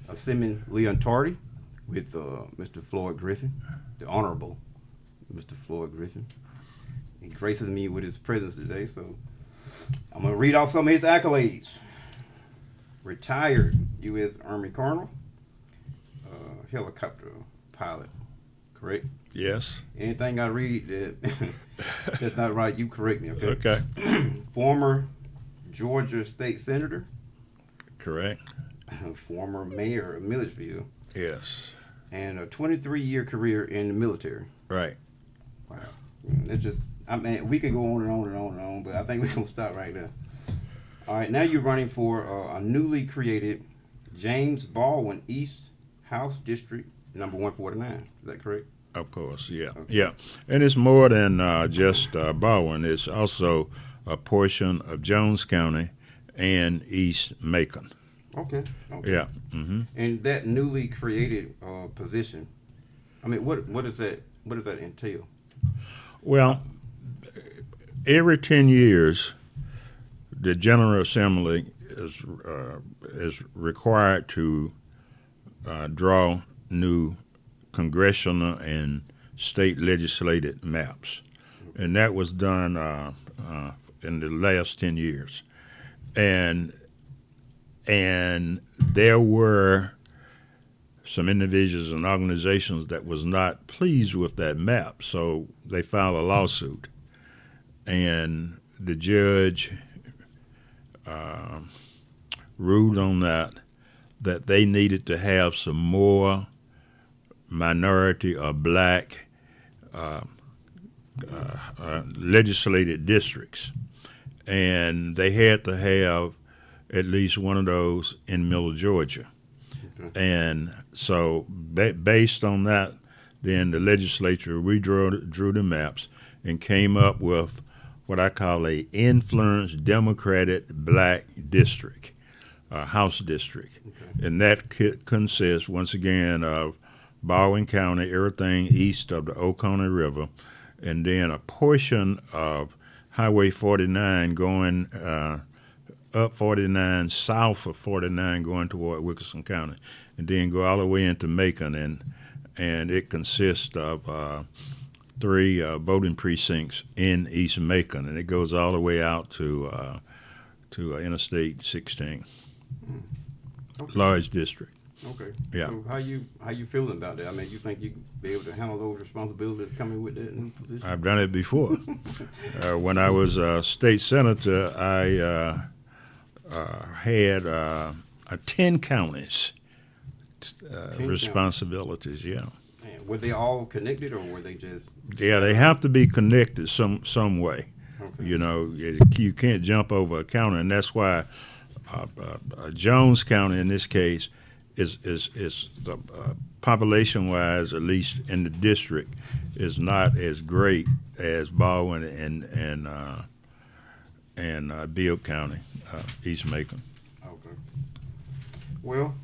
Assemblyman Leon Tardy with Mr. Floyd Griffin, the Honorable Mr. Floyd Griffin. He graces me with his presence today, so I'm going to read off some of his accolades. Retired U.S. Army Colonel, helicopter pilot, correct? Yes. Anything I read that that's not right, you correct me, okay? Okay. Former Georgia State Senator. Correct. Former mayor of Milledgeville. Yes. And a 23-year career in the military. Right. Wow. It's just, I mean, we can go on and on and on and on, but I think we're going to stop right there. All right, now you're running for a newly created James Baldwin East House District, number 149. Is that correct? Of course, yeah. Okay. Yeah. And it's more than just Baldwin. It's also a portion of Jones County and East Macon. Okay. Yeah. Mm-hmm. And that newly created position, I mean, what does that entail? Well, every 10 years, the General Assembly is required to draw new congressional and state legislative maps, and that was done in the last 10 years, and there were some individuals and organizations that was not pleased with that map, so they filed a lawsuit, and the judge ruled on that they needed to have some more minority or black legislative districts, and they had to have at least one of those in Miller, Georgia. Okay. And so based on that, then the legislature redrew the maps and came up with what I call a influenced Democratic black district, House district. Okay. And that consists, once again, of Baldwin County, everything east of the Oconee River, and then a portion of Highway 49 going up 49, south of 49 going toward Wilkinson County, and then go all the way into Macon, and it consists of 3 voting precincts in East Macon, and it goes all the way out to Interstate 16. Okay. Large district. Okay. Yeah. So how you feeling about that? I mean, you think you can be able to handle those responsibilities coming with that new position? I've done it before. When I was a state senator, I had 10 counties 10 responsibilities. Counties. Yeah. Man, were they all connected, or were they just? Yeah, they have to be connected some way. Okay. You know, you can't jump over a county, and that's why Jones County in this case is the population-wise, at least in the district, is not as great as Baldwin and Beale County, East Macon. Okay. Well,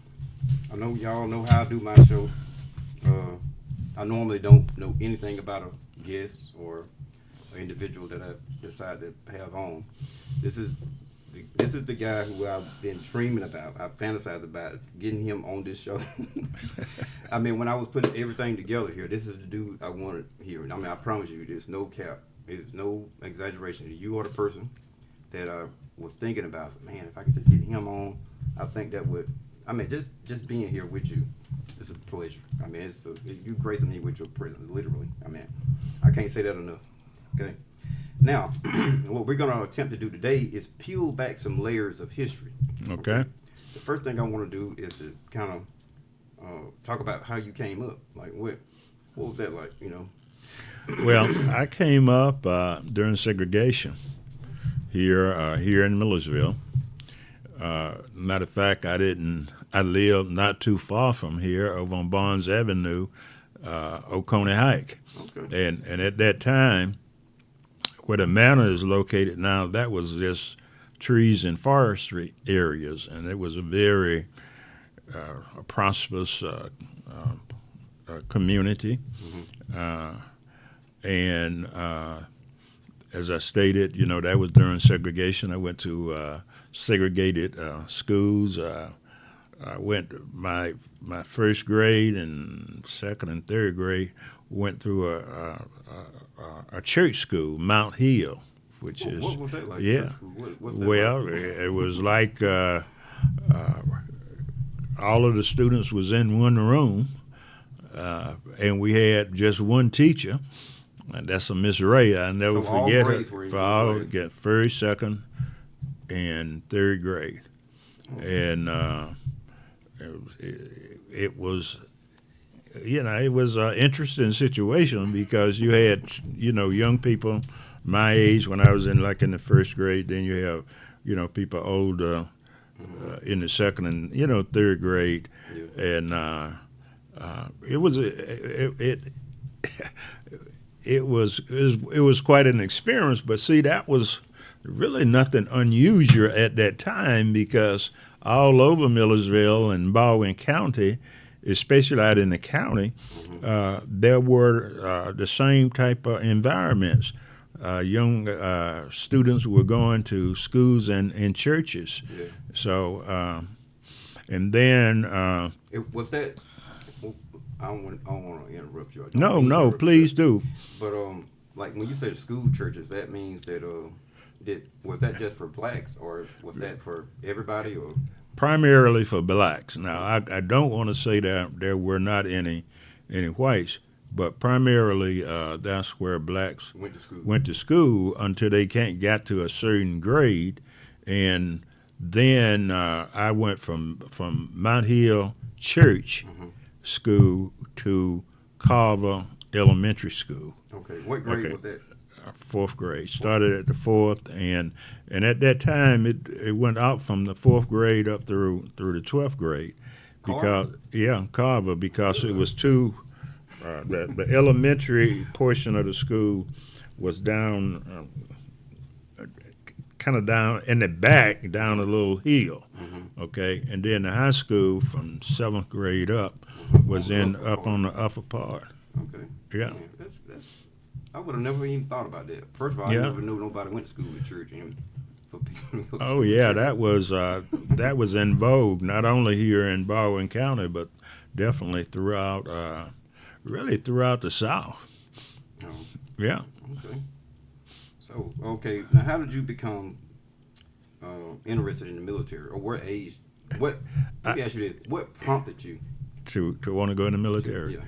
I know y'all know how I do my show. I normally don't know anything about a guest or an individual that I decide to have on. This is the guy who I've been dreaming about. I fantasized about getting him on this show. I mean, when I was putting everything together here, this is the dude I wanted here. I mean, I promise you, there's no cap. There's no exaggeration. You are the person that I was thinking about. Man, if I could just get him on, I think that would. I mean, just being here with you, it's a pleasure. I mean, you gracing me with your presence, literally. I mean, I can't say that enough. Okay. Now, what we're going to attempt to do today is peel back some layers of history. Okay. The first thing I want to do is to kind of talk about how you came up. Like, what was that like, you know? Well, I came up during segregation here in Millersville. Matter of fact, I lived not too far from here over on Barnes Avenue, Oconee Hike. Okay. And at that time, where the manor is located now, that was just trees and forestry areas, and it was a very prosperous community. Mm-hmm. as I stated, that was during segregation. I went to segregated schools. I went my first grade and second and third grade went through a church school, Mount Hill, which is what was that like? yeah. What's that Well, like? it was like all of the students was in one room, and we had just one teacher. And that's a Miss Ray. I never So all forget her. grades were in For your all class? get first, second, and third grade, and it was it was an interesting situation because you had young people my age when I was in the first grade. Then you have people older in the second and third grade, Yeah. and it was it was quite an experience. But see, that was really nothing unusual at that time because all over Millersville and Baldwin County, especially out in the county, there were the same type of environments. Young students were going to schools and churches. Yeah. So, and then Was that? I don't want to interrupt you. I don't no, mean to no, interrupt please you. do. But like when you said school churches, that means that was that just for blacks or was that for everybody or? Primarily for blacks. Now, I don't want to say that there were not any whites, but primarily that's where blacks went to school until they got to a certain grade, and then I went from Mount Hill Church School to Carver Elementary School. Okay, what grade was that? Fourth grade. Started at the fourth, and at that time it went out from the fourth grade up through the 12th grade, because Carver, because it was two. The elementary portion of the school was down, kind of down in the back, down a little hill. Okay, and then the high school from 7th grade up was up on the upper part. Okay. Yeah. Man, that's I would have never even thought about that. First of all, I never knew nobody went to school at church. And for people to go to Oh yeah, that was in vogue not only here in Baldwin County, but definitely throughout, really throughout the South. Oh, Yeah. okay. So now how did you become interested in the military, or what age? Let me ask you this: what prompted you to want to go in the military? Yeah.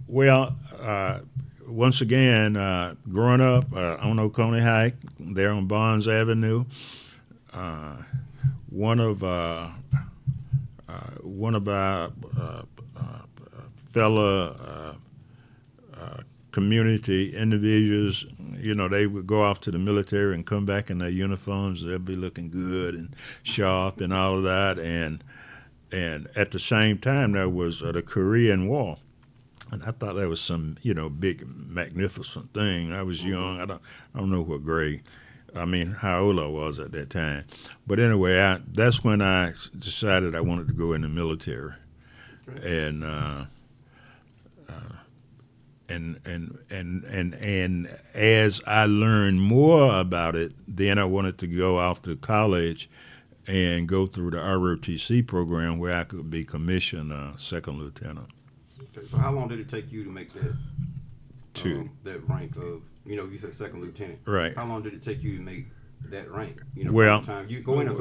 Well, once again, growing up on Oconee High, there on Barnes Avenue, one of our fellow community individuals, they would go off to the military and come back in their uniforms. They'll be looking good and sharp and all of that. And at the same time, there was the Korean War. And I thought that was some, big, magnificent thing. I was young. I don't know what grade. I mean, how old I was at that time. But anyway, that's when I decided I wanted to go in the military. And as I learned more about it, then I wanted to go off to college and go through the ROTC program where I could be commissioned second lieutenant. Okay, so how long did it take you to make that that rank of, you said second lieutenant. Right. How long did it take you to make that rank? Well, from the time you go in as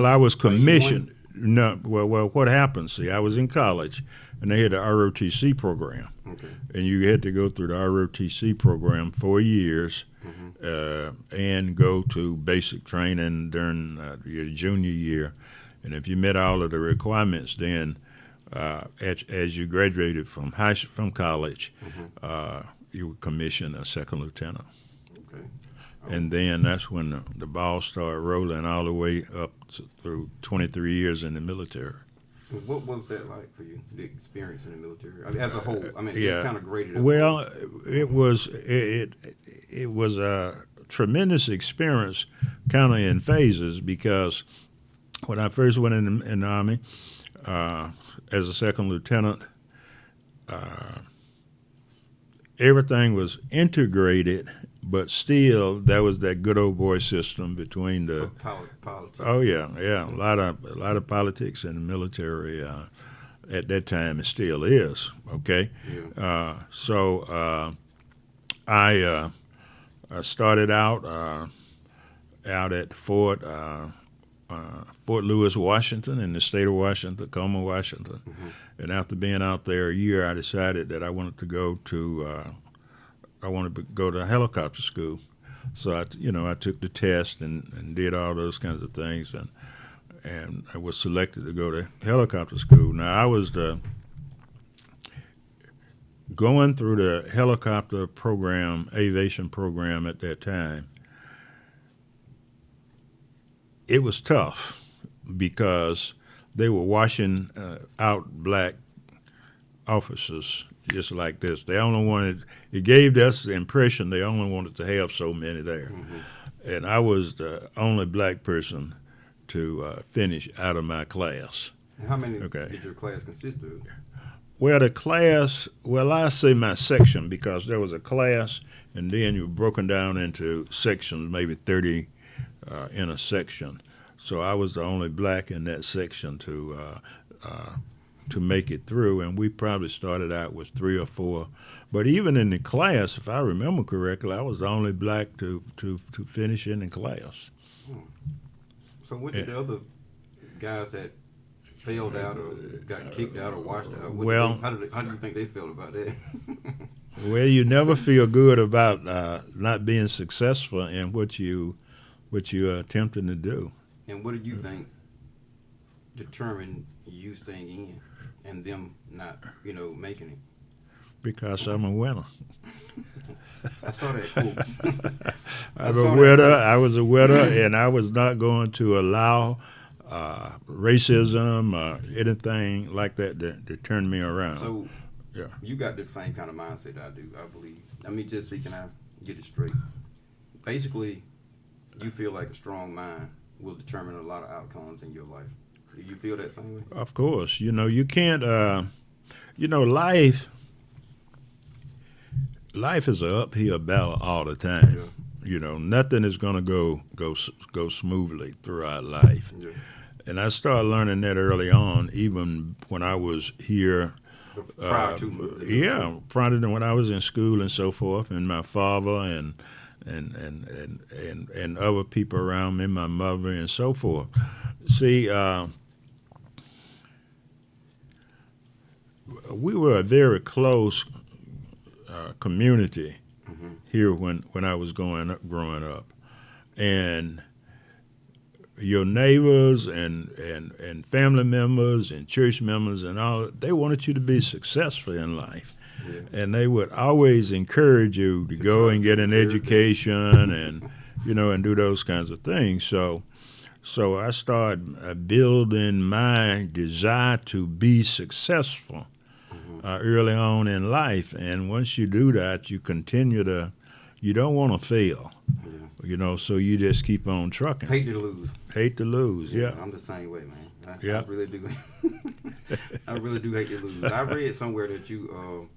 I was commissioned. No, well, what happened? See, I was in college, and they had the ROTC program. Okay. And you had to go through the ROTC program 4 years, and go to basic training during your junior year. And if you met all of the requirements, then as you graduated from college, you were commissioned a second lieutenant. Okay. And then that's when the ball started rolling all the way up through 23 years in the military. What was that like for you, the experience in the military? I mean, as a whole, I mean, Yeah. it's kind of graded. Well, it was a tremendous experience, kind of in phases, because when I first went in the Army as a second lieutenant, everything was integrated, but still, there was that good old boy system between the. Politics. Oh yeah, a lot of politics in the military at that time. It still is. Okay, Yeah. I started out at Fort Lewis, Washington, in the state of Washington, Tacoma, Washington. Mm-hmm. And after being out there a year, I decided that I wanted to go to helicopter school. So I took the test and did all those kinds of things, and I was selected to go to helicopter school. Now I was going through the helicopter program, aviation program at that time. It was tough because they were washing out black officers just like this. It gave us the impression they only wanted to have so many there. Mm-hmm. And I was the only black person to finish out of my class. And how many did your class consist of? Well, I say my section, because there was a class, and then you were broken down into sections, maybe 30 in a section. So I was the only black in that section to make it through, and we probably started out with 3 or 4. But even in the class, if I remember correctly, I was the only black to finish in the class. So what did the other guys that failed out or got kicked out or washed out, how do you think they felt about that? Well, you never feel good about not being successful in what you're attempting to do. And what did you think determined you staying in and them not, making it? Because I'm a winner. I saw that quote. I was a winner, and I was not going to allow racism or anything like that to turn me around. So, yeah, you got the same kind of mindset I do, I believe. Let me just see, can I get it straight? Basically, you feel like a strong mind will determine a lot of outcomes in your life. Do you feel that same way? Of course. You can't, life is an uphill battle all the time. Yeah. Nothing is going to go smoothly throughout life. Yeah. And I started learning that early on, even when I was here. Prior to when I was in school and so forth, and my father and other people around me, my mother and so forth. See, we were a very close community here when I was growing up, and your neighbors and family members and church members and all, they wanted you to be successful in life. Yeah. And they would always encourage you to go and get an education and do those kinds of things. So I started building my desire to be successful early on in life. And once you do that, you don't want to fail. So you just keep on trucking. Hate to lose. Yeah. I'm the same way, man. I really do. I really do hate to lose. I read somewhere that you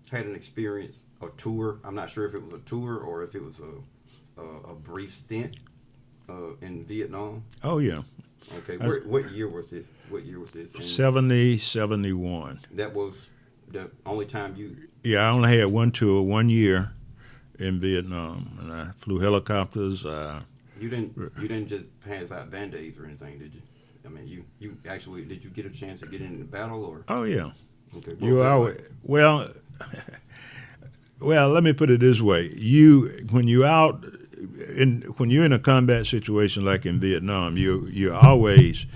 had an experience, a tour. I'm not sure if it was a tour or if it was a brief stint in Vietnam. Oh, yeah. Okay. What year was this? 70, 71. That was the only time you... Yeah, I only had one tour, 1 year in Vietnam, and I flew helicopters. You didn't just pass out Band-Aids or anything, did you? I mean, you actually, did you get a chance to get into the battle, or? Oh, yeah. Okay. Well, let me put it this way: when you're in a combat situation like in Vietnam, you're always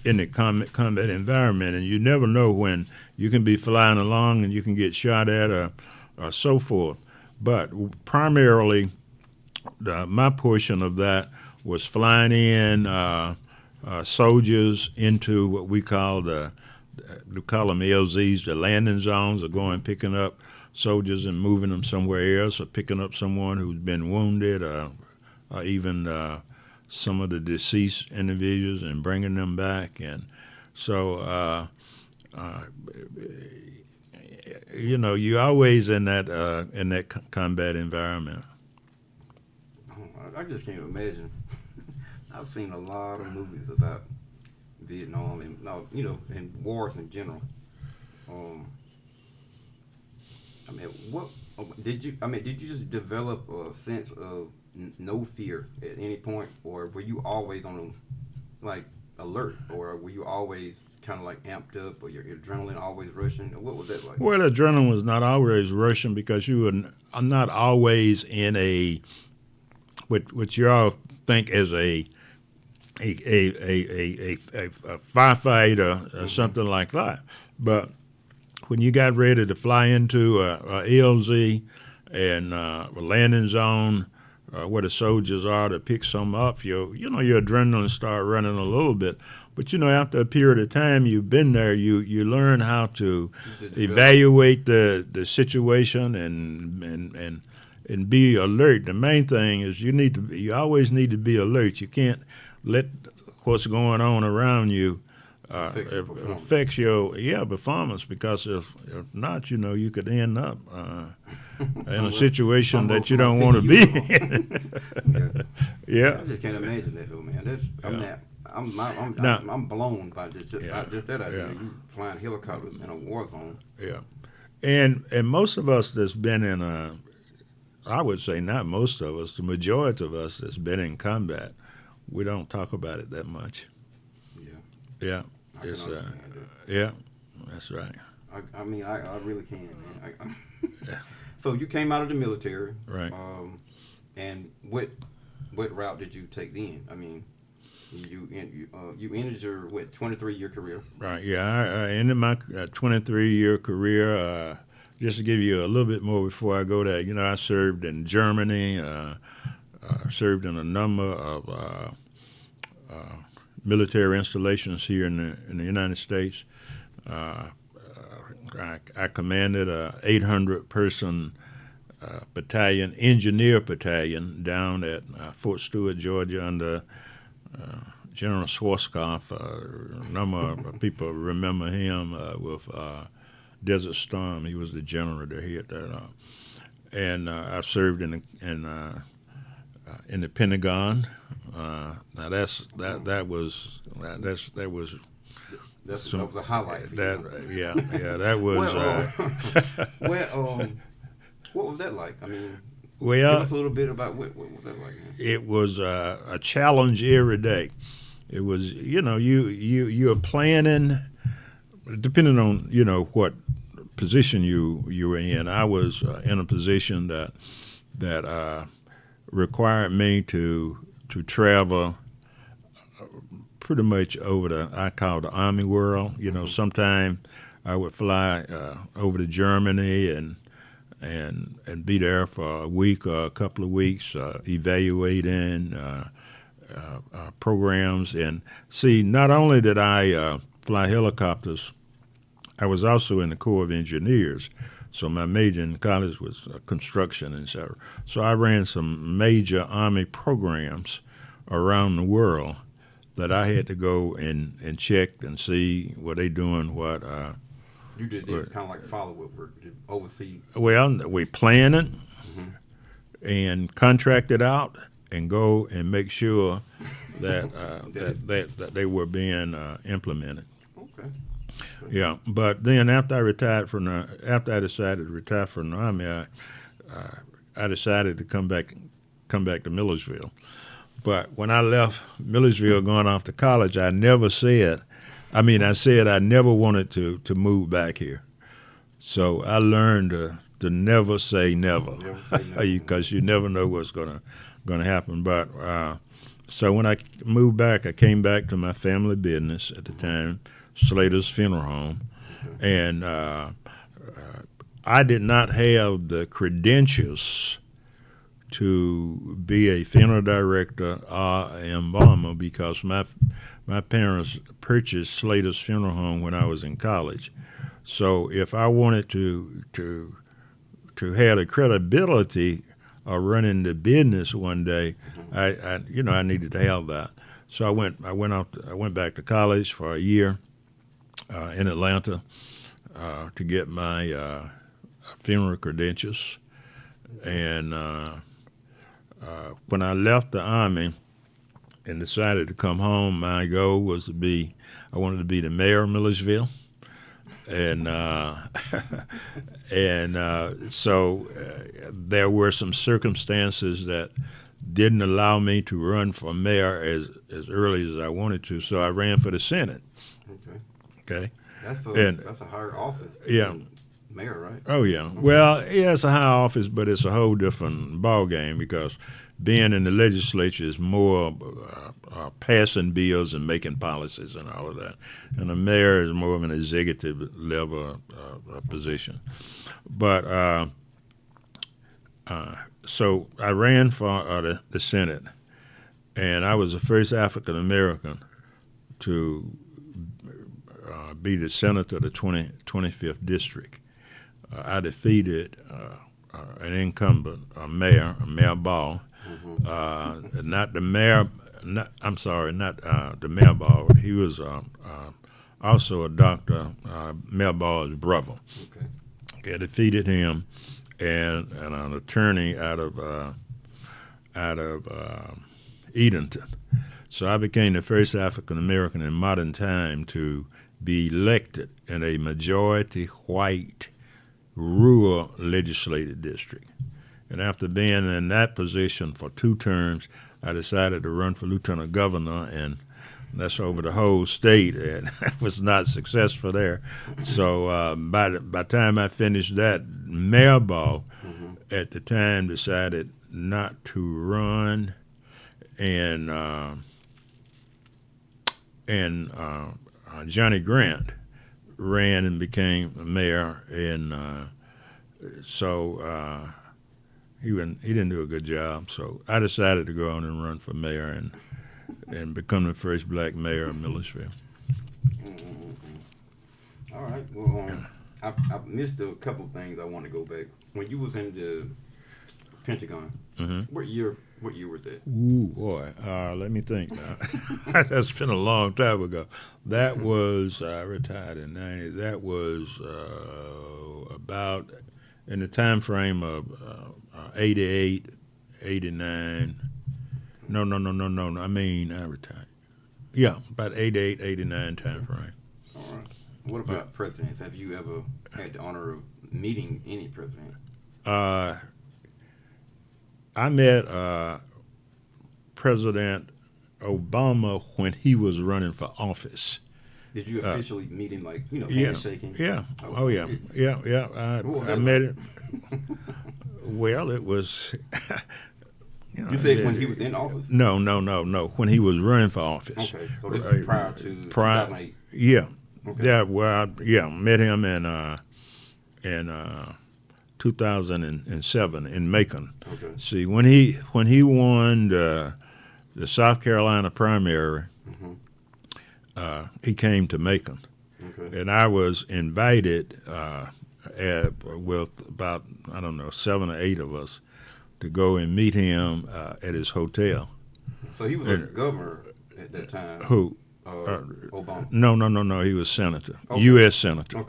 in the combat environment, and you never know when you can be flying along and you can get shot at or so forth. But primarily, my portion of that was flying in soldiers into what we call them LZs, the landing zones, or going picking up soldiers and moving them somewhere else, or picking up someone who's been wounded, or even some of the deceased individuals and bringing them back. And so, you're always in that combat environment. I just can't imagine. I've seen a lot of movies about Vietnam and and wars in general. Um, I mean, what did you? I mean, did you just develop a sense of no fear at any point, or were you always on like alert, or were you always kind of like amped up, or your adrenaline always rushing? What was that like? Well, adrenaline was not always rushing because I'm not always in what you all think as a firefight or something like that. But when you got ready to fly into a LZ and a landing zone where the soldiers are to pick some up, your adrenaline start running a little bit. But after a period of time you've been there, you learn how to evaluate the situation and be alert. The main thing is you always need to be alert. You can't let what's going on around you affects your performance, because if not, you could end up in a situation that you don't want to be in. Yeah. I just can't imagine that though, man. I'm blown by just that idea. Yeah. You flying helicopters in a war zone. Yeah, and most of us that's been in I would say not most of us, the majority of us that's been in combat, we don't talk about it that much. Yeah. Yeah. I can understand that. Yeah, that's right. I mean, I really can, man. So you came out of the military, Right? And what route did you take then? I mean, you ended your 23-year career. Right. Yeah, I ended my 23-year career. Just to give you a little bit more before I go there, I served in Germany. Served in a number of military installations here in the United States. I commanded a 800-person battalion, engineer battalion, down at Fort Stewart, Georgia, under General Schwarzkopf. A number of people remember him with Desert Storm. He was the general that hit that. And I served in the Pentagon. Now that was a highlight. That was. What was that like? I mean, well, give us a little bit about what was that like? It was a challenge every day. It was, you're planning, depending on what position you were in. I was in a position that required me to travel pretty much over I call the Army world. Sometime I would fly over to Germany and be there for a week or a couple of weeks, evaluating programs. And see, not only did I fly helicopters, I was also in the Corps of Engineers. So my major in college was construction and so I ran some major Army programs around the world that I had to go and check and see what they doing, what. You did kind of like follow-up work, did oversee. Well, we planned it and contract it out and go and make sure that that they were being implemented. Okay. Yeah, but then after I decided to retire from the Army, I decided to come back to Millersville. But when I left Millersville going off to college, I said I never wanted to move back here. So I learned to never say never, because you never know what's gonna happen. But so when I moved back, I came back to my family business at the time, Slater's Funeral Home, and I did not have the credentials to be a funeral director or embalmer because my parents purchased Slater's Funeral Home when I was in college. So if I wanted to have the credibility of running the business one day, I needed to have that. So I went back to college for a year in Atlanta to get my funeral credentials, and when I left the Army and decided to come home, my goal was I wanted to be the mayor of Millersville. And so there were some circumstances that didn't allow me to run for mayor as early as I wanted to, so I ran for the Senate. Okay. Okay. That's a higher office. Yeah. Than mayor, right? Oh yeah. Well, yeah, it's a high office, but it's a whole different ball game because being in the legislature is more passing bills and making policies and all of that, and the mayor is more of an executive level position. But so I ran for the Senate, and I was the first African American to be the senator of the 25th district. I defeated an incumbent, Mayor Ball. Not the mayor. I'm sorry, not the Mayor Ball. He was also a doctor, Mayor Ball's brother. Okay. I defeated him, and an attorney out of Edenton. So I became the first African American in modern time to be elected in a majority white rural legislative district. And after being in that position for 2 terms, I decided to run for lieutenant governor, and that's over the whole state, and I was not successful there. So by the time I finished that, Mayor Ball at the time decided not to run, and Johnny Grant ran and became mayor, and so he didn't do a good job. So I decided to go on and run for mayor and become the first black mayor of Millersville. All right. Well, I missed a couple of things. I want to go back. When you was in the Pentagon, what year was that? Ooh, boy. Let me think now. That's been a long time ago. That was, I retired in 90. That was about in the time frame of 88, 89. No. I mean, I retired. Yeah, about 88, 89 time frame. All right. What about presidents? Have you ever had the honor of meeting any president? I met President Obama when he was running for office. Did you officially meet him, like, handshaking? Yeah. Oh, yeah. I met him. Well, it was. You said when he was in office? No. When he was running for office. Okay, so this is prior to 2008. Yeah. Okay. Yeah. Well, met him in 2007 in Macon. Okay. See, when he won the South Carolina primary, he came to Macon, and I was invited with about 7 or 8 of us to go and meet him at his hotel. So he was a governor at that time. Who? Obama. No. He was senator, Okay. U.S. senator.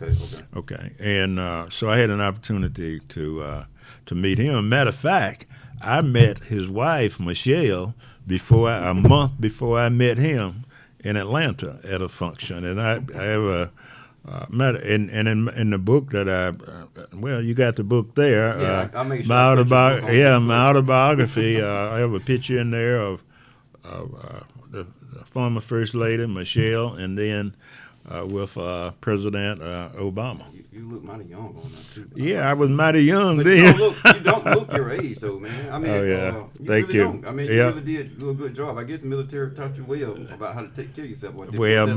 Okay. And so I had an opportunity to meet him. Matter of fact, I met his wife Michelle a month before I met him in Atlanta at a function, and I have met in the book that you got the book there. Yeah, I'll make sure my autobiography. I have a picture in there of the former First Lady Michelle, and then with President Obama. You look mighty young on that too. Yeah, I was mighty young but then. you don't look your age though, man. I mean, Thank really you. Don't. I mean, you really did do a good job. I guess the military taught you well about how to take care of yourself. Well,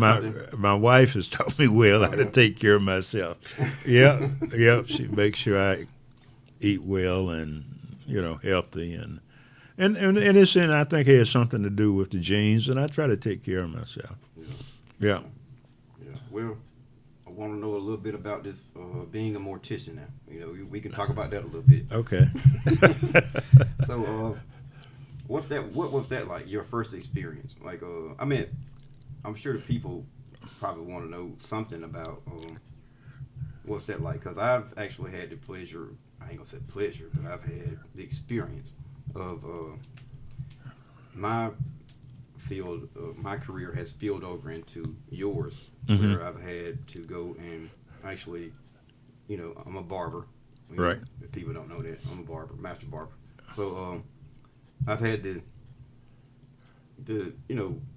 my wife has taught me well how to take care of myself. Yeah. She makes sure I eat well and healthy and it's I think it has something to do with the genes, and I try to take care of myself. Yeah. Well, I want to know a little bit about this being a mortician now. We can talk about that a little bit. Okay. So, what was that like? Your first experience? Like, I mean, I'm sure the people probably want to know something about what's that like? Because I've actually had the pleasure. I ain't gonna say pleasure, but I've had the experience of my field, my career has spilled over into yours, Mm-hmm. where I've had to go and actually, I'm a barber. Right. If people don't know that, I'm a barber, master barber. So I've had the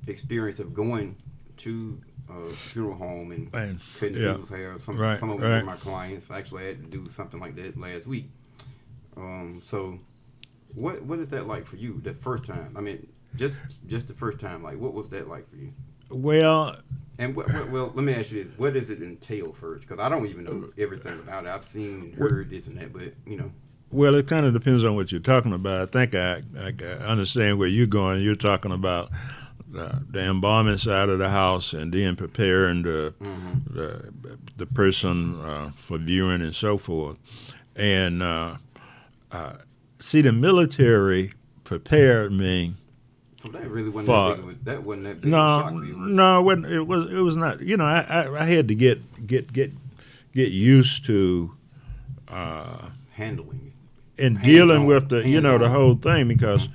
experience of going to a funeral home and cutting people's hair. Some of them were my clients. I actually had to do something like that last week. So what is that like for you? The first time? I mean, just the first time. Like, what was that like for you? Well, and well, let me ask you this: what does it entail first? Because I don't even know everything about it. I've seen and heard this and that, but Well, it kind of depends on what you're talking about. I think I understand where you're going. You're talking about the embalming side of the house, and then preparing the person for viewing and so forth. And see, the military prepared me. So that really wasn't that big. That wasn't that big No, of a shock for you. no, it was not. I had to get used to handling it. And dealing with the whole thing, because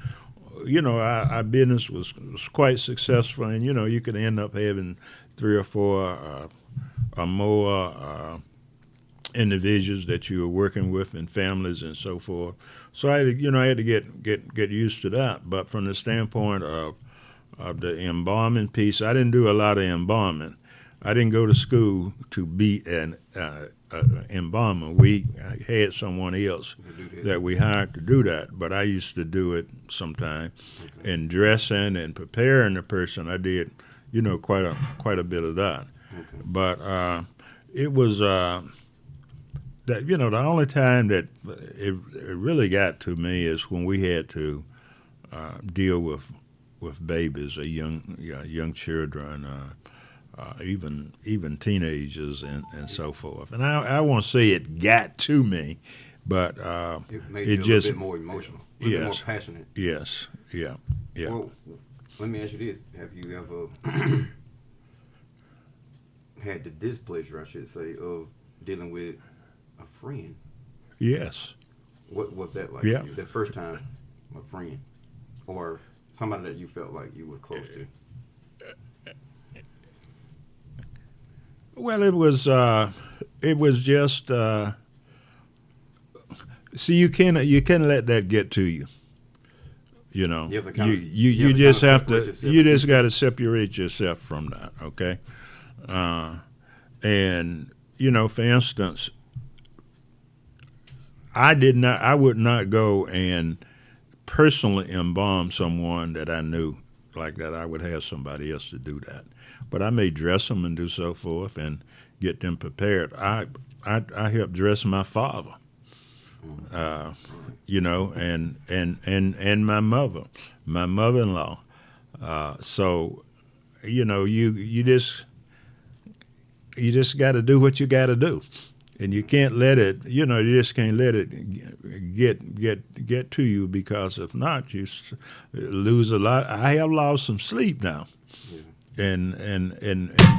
our business was quite successful, and you could end up having 3 or 4 or more individuals that you were working with, and families and so forth. So I had to get used to that. But from the standpoint of the embalming piece, I didn't do a lot of embalming. I didn't go to school to be an embalmer. We had someone else that we hired to do that, but I used to do it sometime. Okay. In dressing and preparing the person, I did, quite a bit of that. Okay. But it was that the only time that it really got to me is when we had to deal with babies or young children. Even teenagers and so forth. And I won't say it got to me, but it made you a little bit more emotional, a little bit more passionate. Yes, yeah. Well, let me ask you this. Have you ever had the displeasure, I should say, of dealing with a friend? Yes. What was that like for you? The first time a friend or somebody that you felt like you were close to? Well, it was just see, you can't let that get to you. You just have to. You just got to separate yourself from that. Okay. And for instance, I would not go and personally embalm someone that I knew like that. I would have somebody else to do that. But I may dress them and do so forth and get them prepared. I helped dress my father, and my mother-in-law. So, you just got to do what you got to do, and you can't let it. You just can't let it get to you, because if not, you lose a lot. I have lost some sleep now. And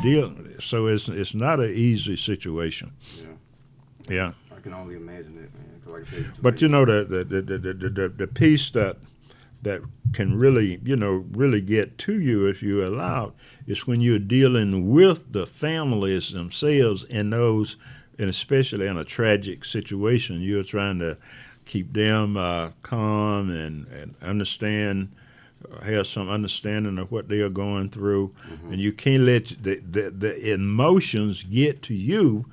deal. So it's not an easy situation. Yeah. I can only imagine it, man. 'Cause like I said, but the piece that can really really get to you, if you allow it, is when you're dealing with the families themselves in those, and especially in a tragic situation, you're trying to keep them calm and understand. Have some understanding of what they are going through, and you can't let the emotions get to you,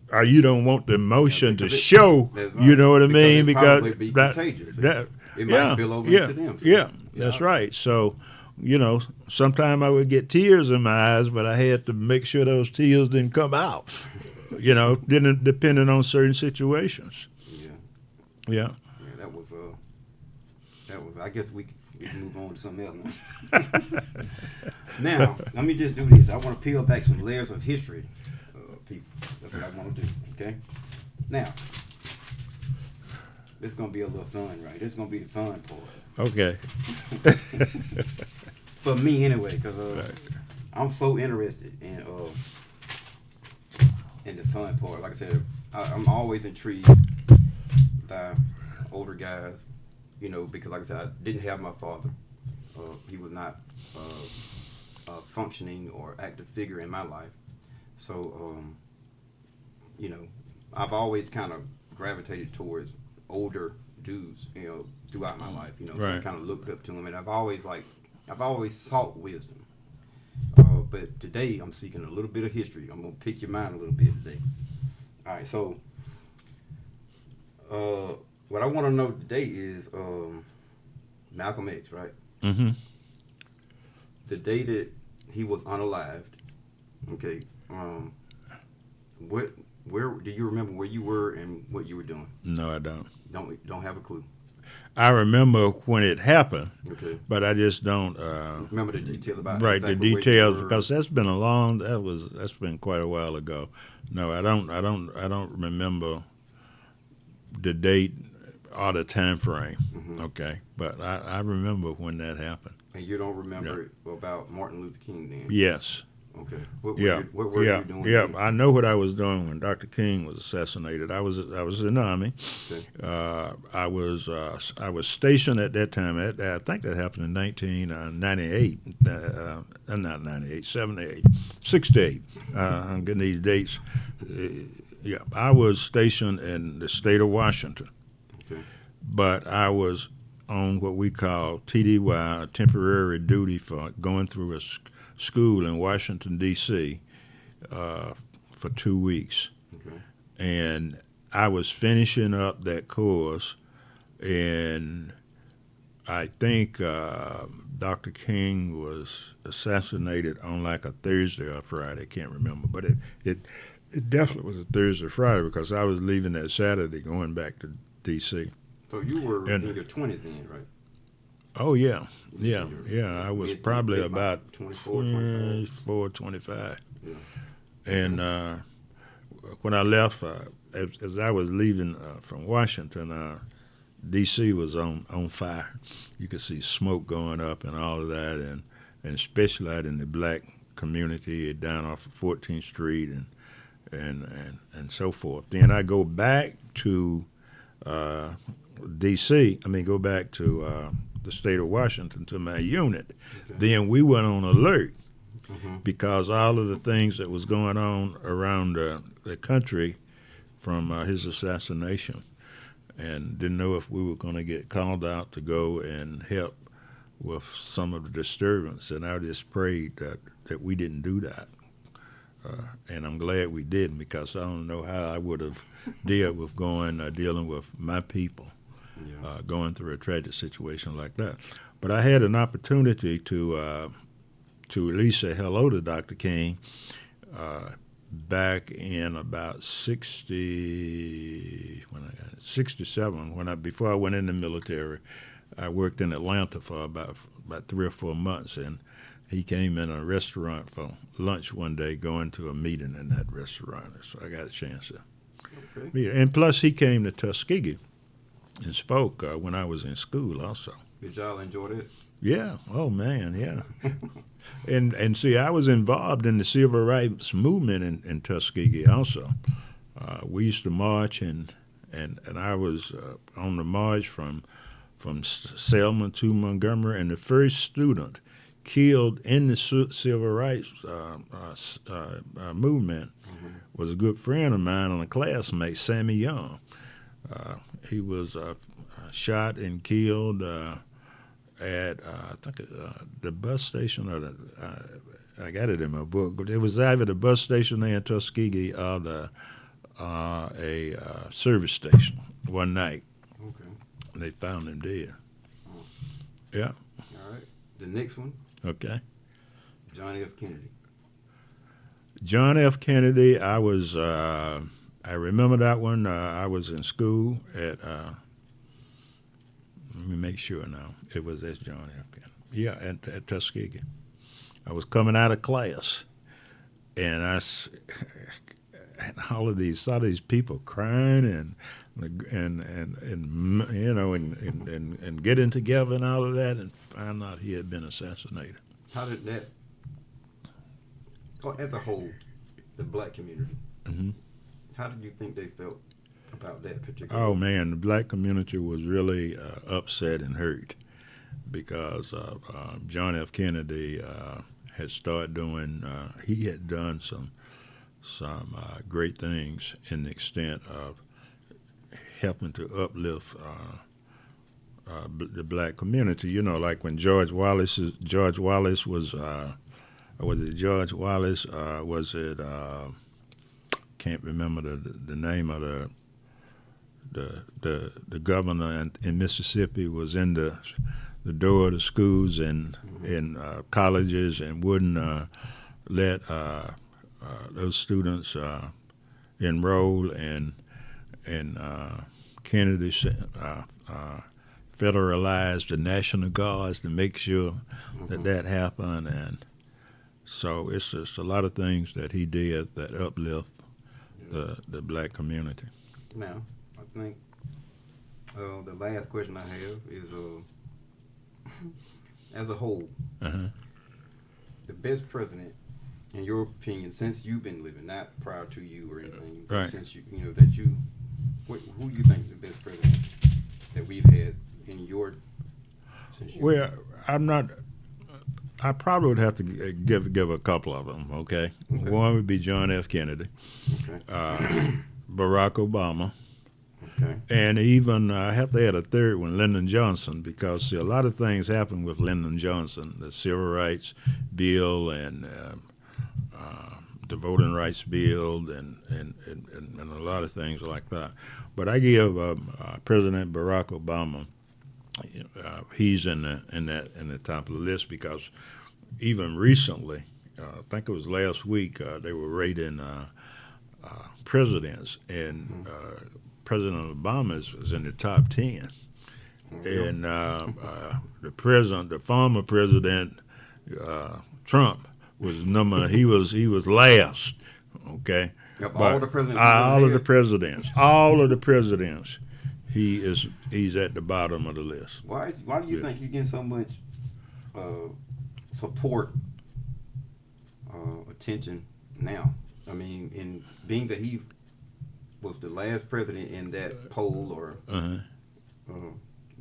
or you don't want the emotion to show. Right. You know what I mean? Because be contagious. It might spill over into them. So. That's right. So, sometimes I would get tears in my eyes, but I had to make sure those tears didn't come out. Depending on certain situations. Yeah. That was. I guess we can move on to something else now. Now, let me just do this. I want to peel back some layers of history, people. That's what I want to do, okay? Now, this is going to be a little fun, right? This is going to be the fun part. Okay. For me, anyway, because I'm so interested in the fun part. Like I said, I'm always intrigued by older guys you know, because like I said, I didn't have my father. He was not a functioning or active figure in my life. So, you know, I've always kind of gravitated towards older dudes, you know, throughout my life, you know, so I Right. kind of looked up to them, and I've always sought wisdom. But today I'm seeking a little bit of history. I'm gonna pick your mind a little bit today. All right, so what I want to know today is Malcolm X, right? Mm-hmm. The day that he was unalived. Okay. What? Where do you remember where you were and what you were doing? No, I don't. Don't have a clue. I remember when it happened, Okay. but I just don't Remember the detail about right the exactly where you details were. because that's been quite a while ago. No, I don't remember the date or the time frame. Hmm. Okay, but I remember when that happened. And you don't remember about Martin Luther King then? Yes. Okay. Yeah. What were Yeah. you doing Yeah. then? I know what I was doing when Dr. King was assassinated. I was in the army. Okay. I was stationed at that time. I think that happened in 1998. Not 98, 78, 68. I'm getting these dates. Yeah, I was stationed in the state of Washington, Okay. but I was on what we call TDY, temporary duty for going through a school in Washington, D.C. For 2 weeks. Okay. And I was finishing up that course, and I think Dr. King was assassinated on like a Thursday or Friday. I can't remember, but it definitely was a Thursday or Friday because I was leaving that Saturday going back to D.C. So you were And in your 20s then, right? oh yeah, In I was mid, probably mid, about 24, 25. 24, 25. Yeah. And when I left, as I was leaving from Washington, D.C. was on fire. You could see smoke going up and all of that, and especially out in the black community down off of 14th Street and so forth. Then I go back to D.C. Go back to the state of Washington to my unit. Okay. Then we went on alert Mm-hmm. because all of the things that was going on around the country from his assassination, and didn't know if we were going to get called out to go and help with some of the disturbance. And I just prayed that we didn't do that. And I'm glad we didn't because I don't know how I would have dealt with dealing with my people Yeah. going through a tragic situation like that. But I had an opportunity to at least say hello to Dr. King back in about 67 before I went in the military. I worked in Atlanta for about 3 or 4 months, and he came in a restaurant for lunch one day, going to a meeting in that restaurant. So I got a chance to Okay. meet him. And plus, he came to Tuskegee and spoke when I was in school also. Did y'all enjoy it? Yeah. Oh man. Yeah. And see, I was involved in the civil rights movement in Tuskegee also. We used to march, and I was on the march from Selma to Montgomery, and the first student killed in the civil rights movement Mm-hmm. was a good friend of mine and a classmate, Sammy Young. He was shot and killed at I think the bus station, or I got it in my book, but it was either the bus station there in Tuskegee or a service station one night. Okay. And they found him dead. Oh. Yeah. All right. The next one, Okay. John F. Kennedy. John F. Kennedy. I remember that one. I was in school at. Let me make sure now. It was at John F. Kennedy. Yeah, at Tuskegee. I was coming out of class, and and saw these people crying and you know and getting together and all of that, and found out he had been assassinated. How did that, as a whole, the black community, Mm-hmm. how did you think they felt about that particular? Oh man, the black community was really upset and hurt because John F. Kennedy had started doing. He had done some great things in the extent of helping to uplift the black community. You know, like when George Wallace was was it George Wallace? Was it can't remember the name of the governor in Mississippi was in the door of the schools and in colleges and wouldn't let those students enroll and Kennedy federalized the National Guards to make sure that happened, and so it's just a lot of things that he did that uplift the black community. Now, I think the last question I have is, as a whole, the best president, in your opinion, since you've been living, not prior to you or anything, right? Since you know that you, who you think is the best president that we've had in your? Well, I'm not. I probably would have to give a couple of them. Okay, one would be John F. Kennedy, Barack Obama, and even I have to add a third one, Lyndon Johnson, because see, a lot of things happened with Lyndon Johnson, the Civil Rights Bill and the Voting Rights Bill and a lot of things like that. But I give President Barack Obama. He's in the top of the list because even recently, I think it was last week, they were rating presidents, and President Obama is in the top 10, and the former president Trump was he was last. Okay, yep, but all of the presidents. He's at the bottom of the list. Why do you think he's getting so much support, attention now? I mean, in being that he was the last president in that poll, or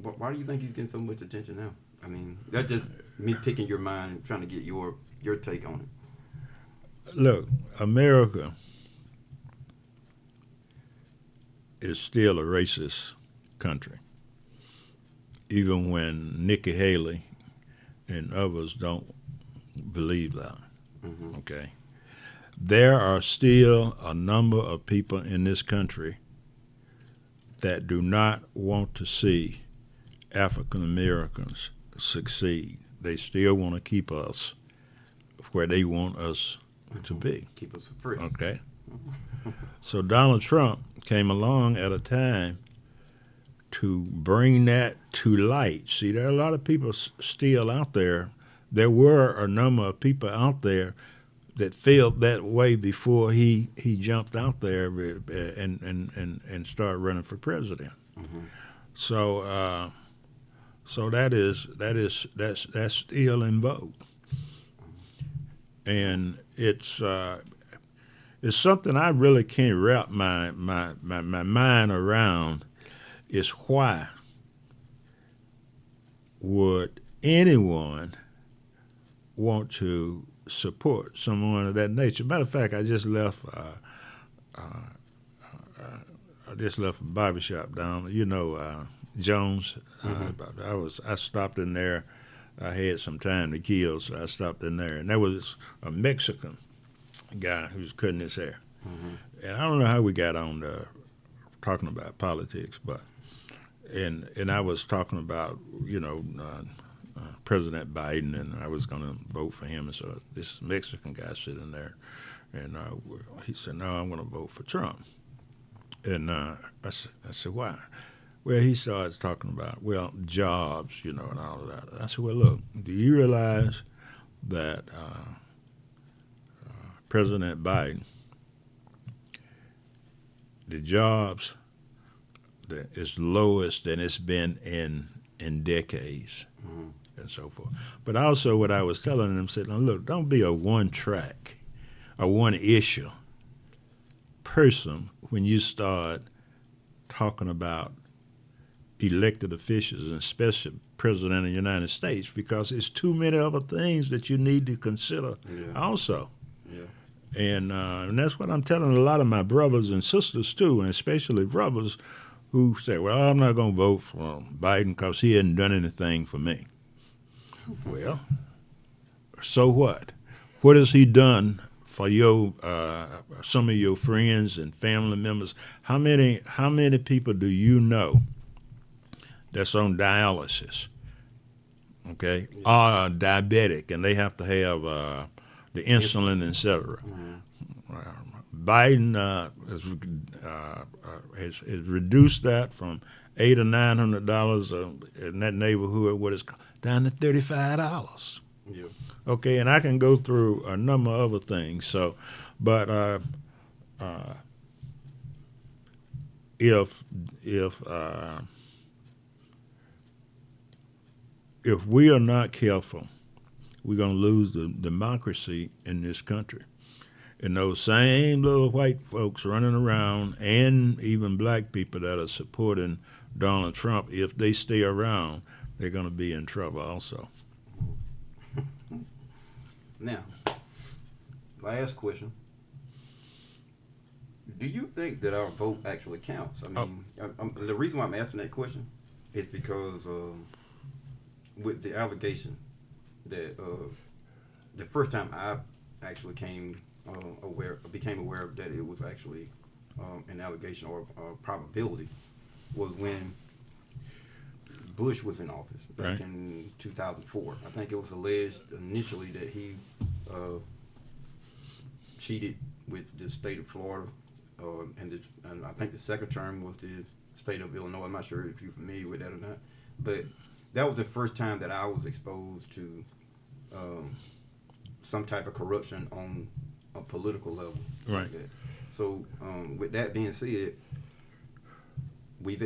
why do you think he's getting so much attention now? I mean, that's just me picking your mind and trying to get your take on it. Look, America is still a racist country, even when Nikki Haley and others don't believe that. Okay, there are still a number of people in this country that do not want to see African Americans succeed. They still want to keep us where they want us to be. Keep us suppressed. Okay, so Donald Trump came along at a time to bring that to light. See, there are a lot of people still out there. There were a number of people out there that felt that way before he jumped out there and started running for president. So that's still in vogue, and it's something I really can't wrap my mind around. Is why would anyone want to support someone of that nature? Matter of fact, I just left a barbershop down, Jones. I stopped in there. I had some time to kill, so I stopped in there, and there was a Mexican guy who was cutting his hair, and I don't know how we got on talking about politics, but. And I was talking about, President Biden, and I was going to vote for him. And so this Mexican guy sitting there, and he said, "No, I'm going to vote for Trump." And I said, "Why?" Well, he starts talking about, jobs, and all of that. I said, "Well, look, do you realize that President Biden, the jobs that is lowest than it's been in decades," and so forth. But also what I was telling them, said, "Now look, don't be a one-track, a one-issue person when you start talking about elected officials, and especially President of the United States, because it's too many other things that you need to consider also. Yeah. And that's what I'm telling a lot of my brothers and sisters too, and especially brothers who say, well, I'm not going to vote for Biden because he hasn't done anything for me. Well, so what? What has he done for your some of your friends and family members? How many people do you know that's on dialysis, okay, are diabetic, and they have to have the insulin, etc.? Biden has reduced that from $800 or $900 in that neighborhood, what is down to $35. Yeah. Okay, and I can go through a number of other things. So, but if we are not careful, we're going to lose the democracy in this country. And those same little white folks running around, and even black people that are supporting Donald Trump, if they stay around, they're going to be in trouble also. Now, last question. Do you think that our vote actually counts? I mean, the reason why I'm asking that question is because with the allegation that the first time I actually became aware that it was actually an allegation or a probability was when Bush was in office back in 2004. I think it was alleged initially that he cheated with the state of Florida, and I think the second term was the state of Illinois. I'm not sure if you're familiar with that or not, but that was the first time that I was exposed to some type of corruption on a political level. Right. Like so, with that being said, we've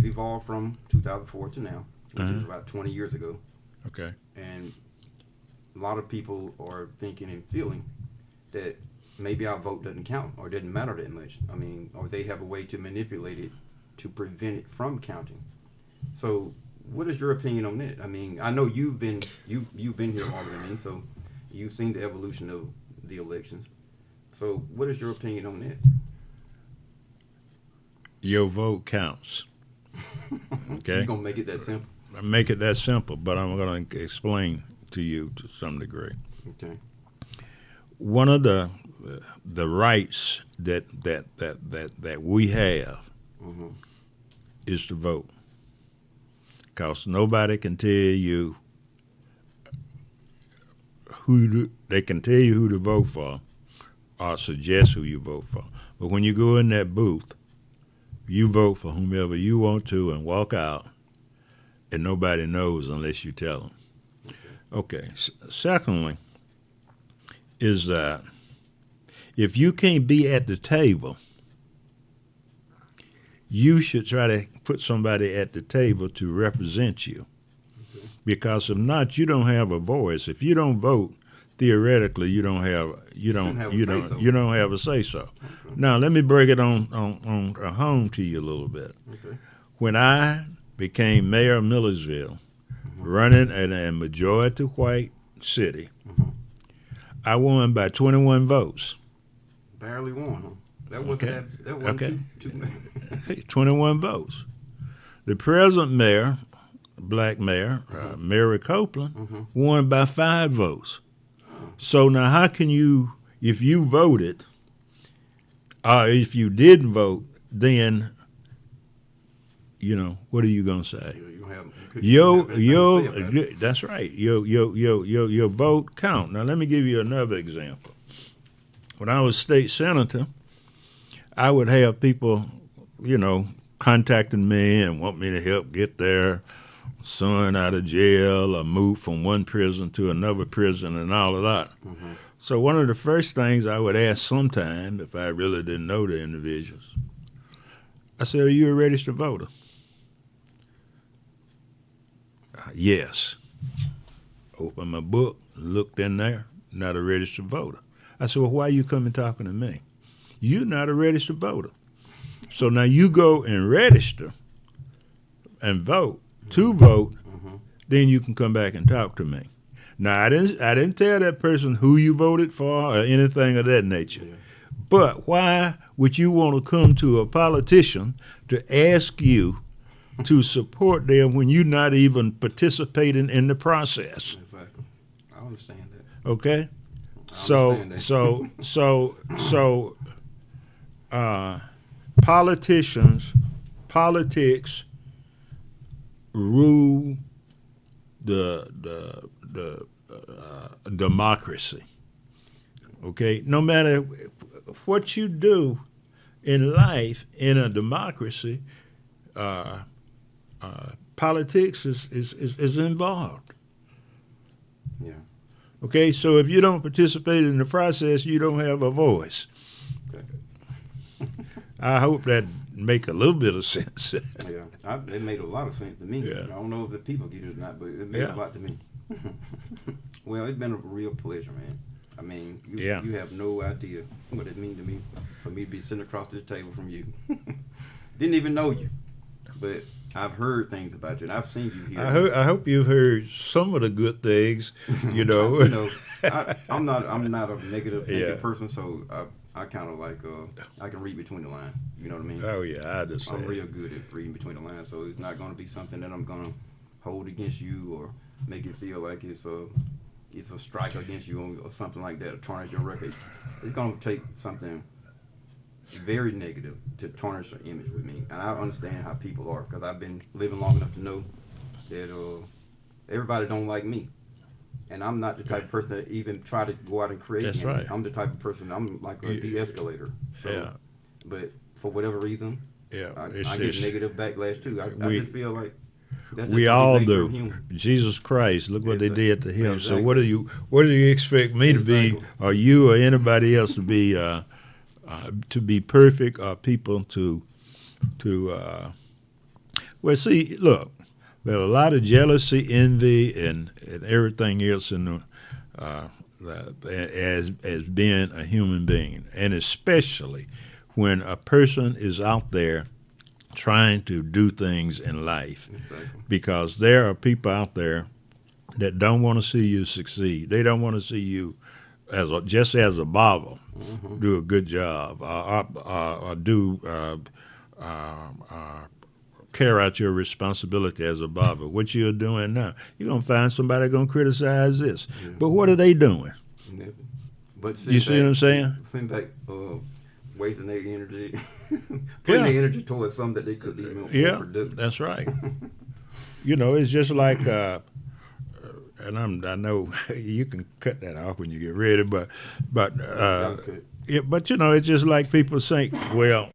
evolved from 2004 to now, which is about 20 years ago. Okay. And a lot of people are thinking and feeling that maybe our vote doesn't count or doesn't matter that much. I mean, or they have a way to manipulate it to prevent it from counting. So, what is your opinion on that? I mean, I know you've been here longer than me, so you've seen the evolution of the elections. So, what is your opinion on that? Your vote counts. Okay. You're gonna make it that simple. I make it that simple, but I'm going to explain to you to some degree. Okay. One of the rights that we have is to vote, because nobody can tell you they can tell you who to vote for or suggest who you vote for. But when you go in that booth, you vote for whomever you want to and walk out, and nobody knows unless you tell them. Okay. Secondly, is that if you can't be at the table, you should try to put somebody at the table to represent you. Because if not, you don't have a voice. If you don't vote, theoretically, you don't have a say so. Okay. Now let me break it on home to you a little bit. Okay. When I became mayor of Millersville, running in a majority white city, I won by 21 votes. Barely won, huh? That wasn't that wasn't too many. 21 votes. The present mayor, black mayor, Mary Copeland, won by 5 votes. So now how can you, if you voted, or if you didn't vote, then, what are you going to say? That's right. Your vote count. Now let me give you another example. When I was state senator, I would have people, contacting me and want me to help get their son out of jail or move from one prison to another prison and all of that. So one of the first things I would ask sometime, if I really didn't know the individuals, I said, are you a registered voter? Yes. Opened my book, looked in there, not a registered voter. I said, well, why are you coming talking to me? You're not a registered voter. So now you go and register and vote to vote, then you can come back and talk to me. Now I didn't tell that person who you voted for or anything of that nature. Yeah. But why would you want to come to a politician to ask you to support them when you're not even participating in the process? Exactly. I understand that. Okay? I understand that. Politics rule the democracy. Okay, no matter what you do in life in a democracy, politics is involved. Yeah. Okay, so if you don't participate in the process, you don't have a voice. Okay. I hope that make a little bit of sense. Yeah, it made a lot of sense to me. Yeah. I don't know if the people get it or not, but it made a lot to me. Well, it's been a real pleasure, man. I mean, you have no idea what it means to me for me to be sitting across the table from you. Didn't even know you, but I've heard things about you, and I've seen you here. I hope you've heard some of the good things. I'm not a negative thinking Yeah. person, so I kind of like I can read between the lines. You know what I mean? Oh yeah, I understand. I'm real good at reading between the lines, so it's not going to be something that I'm going to hold against you or make it feel like it's a strike against you or something like that, or tarnish your record. It's going to take something very negative to tarnish your image with me, and I understand how people are because I've been living long enough to know that everybody don't like me. And I'm not the type of person that even try to go out and create That's enemies. right. I'm the type of person, I'm like a de-escalator. So, Yeah. But for whatever reason, Yeah, I get negative backlash too. I just feel like that's we just all the nature of do. human. Jesus Christ, look what they did to him. Exactly. So what do you expect me to be, Exactly. or you, or anybody else to be perfect, or people to well, see, look, there's a lot of jealousy, envy, and everything else in the as being a human being, and especially when a person is out there trying to do things in life, Exactly. because there are people out there that don't want to see you succeed. They don't want to see you just as a barber do a good job, or do carry out your responsibility as a barber. What you're doing now, you're gonna find somebody gonna criticize this. Yeah. But what are they doing? Never. But You see what I'm saying? Sitting back, wasting their energy, putting their energy towards something that they could be more productive. That's right. It's just like, and I know you can cut that off when you get ready, but Okay. but it's just like people think, well,